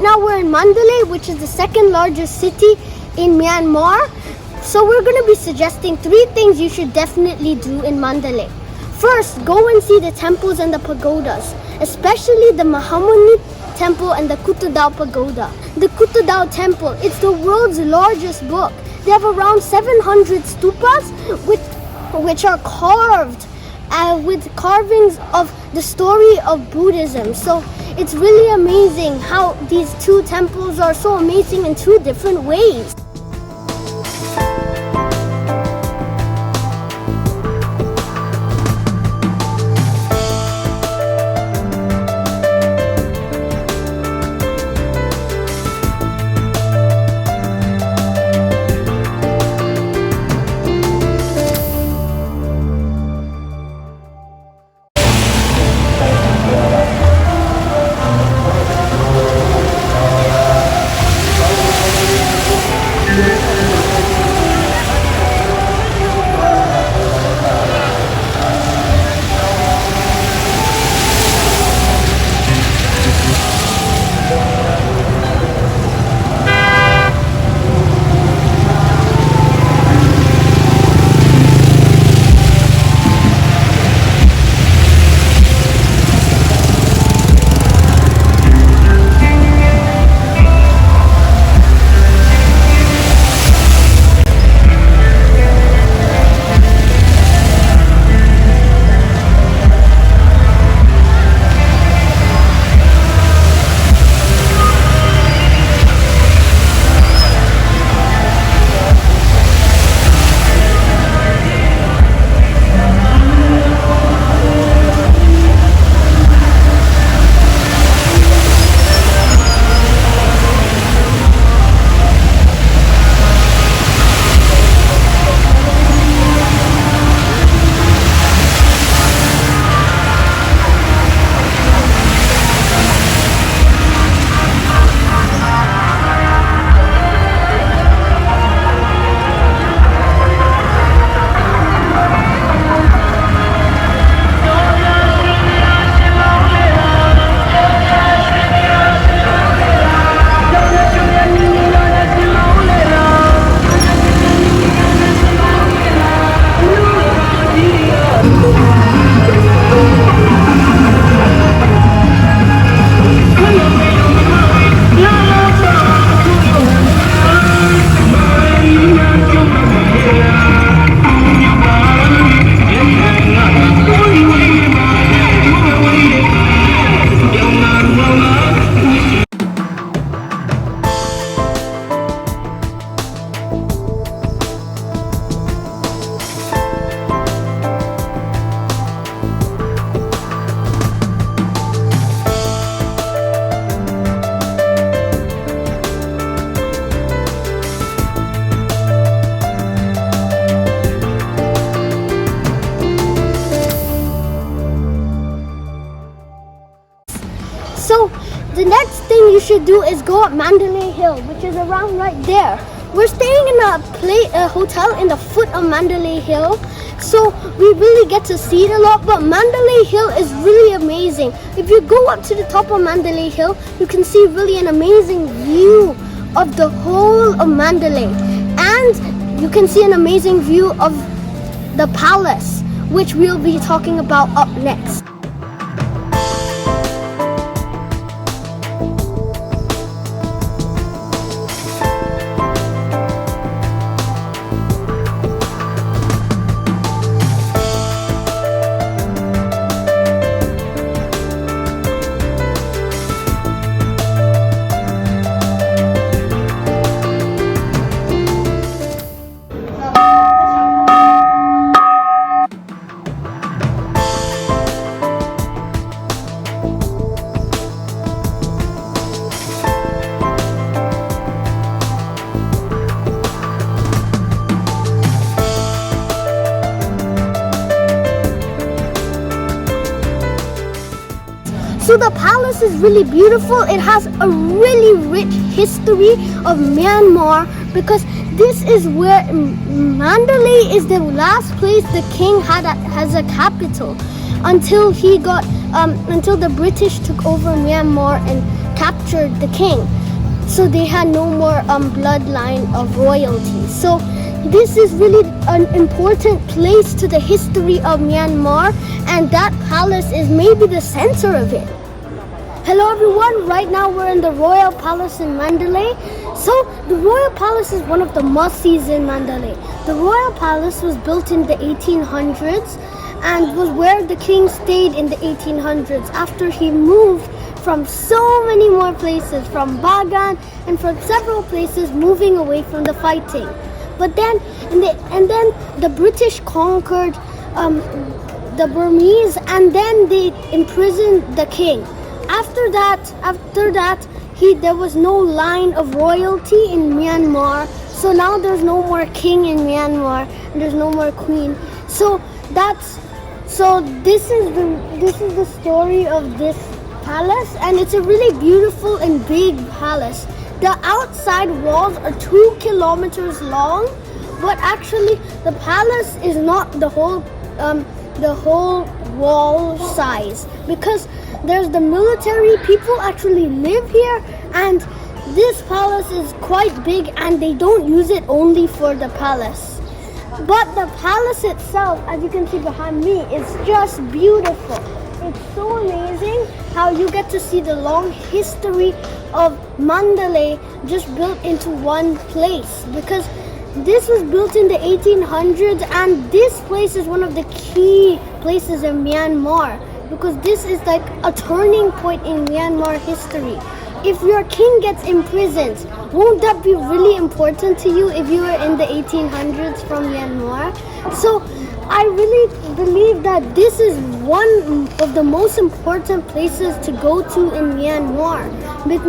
now we're in Mandalay, which is the second largest city in Myanmar. So we're going to be suggesting 3 things you should definitely do in Mandalay. First, go and see the temples and the pagodas, especially the Mahamuni Temple and the Kutudao Pagoda. The Kutudao Temple, it's the world's largest book. They have around 700 stupas which are carved with carvings of the story of Buddhism. So it's really amazing how these 2 temples are so amazing in 2 different ways. So the next thing you should do is go up Mandalay Hill, which is around right there. We're staying in a hotel in the foot of Mandalay Hill, so we really get to see it a lot. But Mandalay Hill is really amazing. If you go up to the top of Mandalay Hill, you can see really an amazing view of the whole of Mandalay, and you can see an amazing view of the palace, which we'll be talking about up next. So the palace is really beautiful. It has a really rich history of Myanmar, because this is where Mandalay is the last place the king has a capital until the British took over Myanmar and captured the king. so they had no more bloodline of royalty. So this is really an important place to the history of Myanmar, and that palace is maybe the center of it. Hello everyone, right now we're in the Royal Palace in Mandalay. So the Royal Palace is one of the must-sees in Mandalay. The Royal Palace was built in the 1800s and was where the king stayed in the 1800s after he moved from so many more places, from Bagan and from several places, moving away from the fighting. But then, the British conquered the Burmese, and then they imprisoned the king. After that, there was no line of royalty in Myanmar. So now there's no more king in Myanmar, and there's no more queen. So this is the story of this palace, and it's a really beautiful and big palace. The outside walls are 2 kilometers long, but actually the palace is not the whole wall size, because there's the military people actually live here, and this palace is quite big, and they don't use it only for the palace. But the palace itself, as you can see behind me, is just beautiful. It's so amazing how you get to see the long history of Mandalay just built into one place, because this was built in the 1800s, and this place is one of the key places in Myanmar, because this is like a turning point in Myanmar history. If your king gets imprisoned, won't that be really important to you if you were in the 1800s from Myanmar? So I really believe that this is one of the most important places to go to in Myanmar, but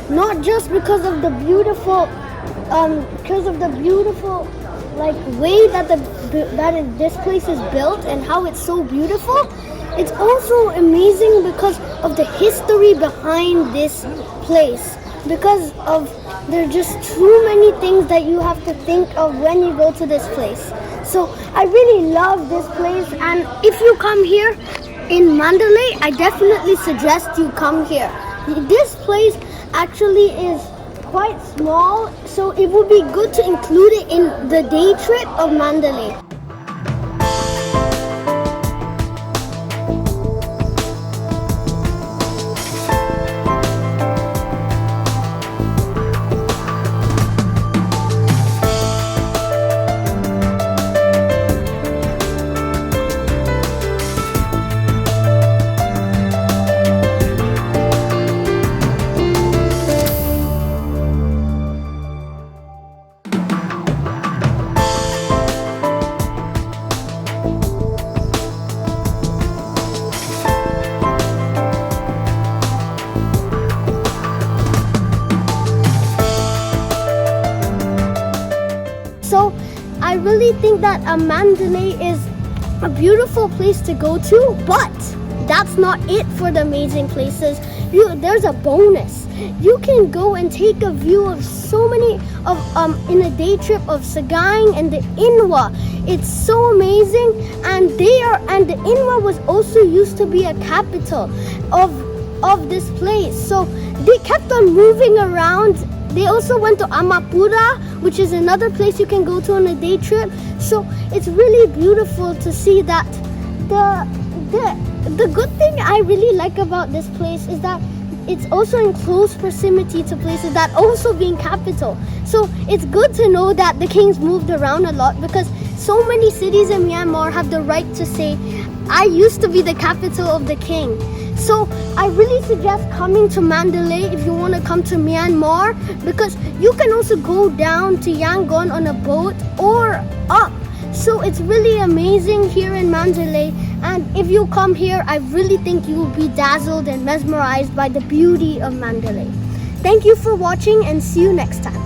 not just because of the beautiful like way that this place is built and how it's so beautiful. It's also amazing because of the history behind this place, because there are just too many things that you have to think of when you go to this place. So I really love this place, and if you come here in Mandalay, I definitely suggest you come here. This place actually is quite small, so it would be good to include it in the day trip of Mandalay. So I really think that Mandalay is a beautiful place to go to, but that's not it for the amazing places. There's a bonus. You can go and take a view of so many in a day trip of Sagaing and the Inwa. It's so amazing, and the Inwa was also used to be a capital of this place. So they kept on moving around. They also went to Amapura, which is another place you can go to on a day trip. So it's really beautiful to see that. The good thing I really like about this place is that it's also in close proximity to places that also being capital. So it's good to know that the kings moved around a lot, because so many cities in Myanmar have the right to say, I used to be the capital of the king. So I really suggest coming to Mandalay if you want to come to Myanmar, because you can also go down to Yangon on a boat or up. So it's really amazing here in Mandalay, and if you come here, I really think you will be dazzled and mesmerized by the beauty of Mandalay. Thank you for watching, and see you next time.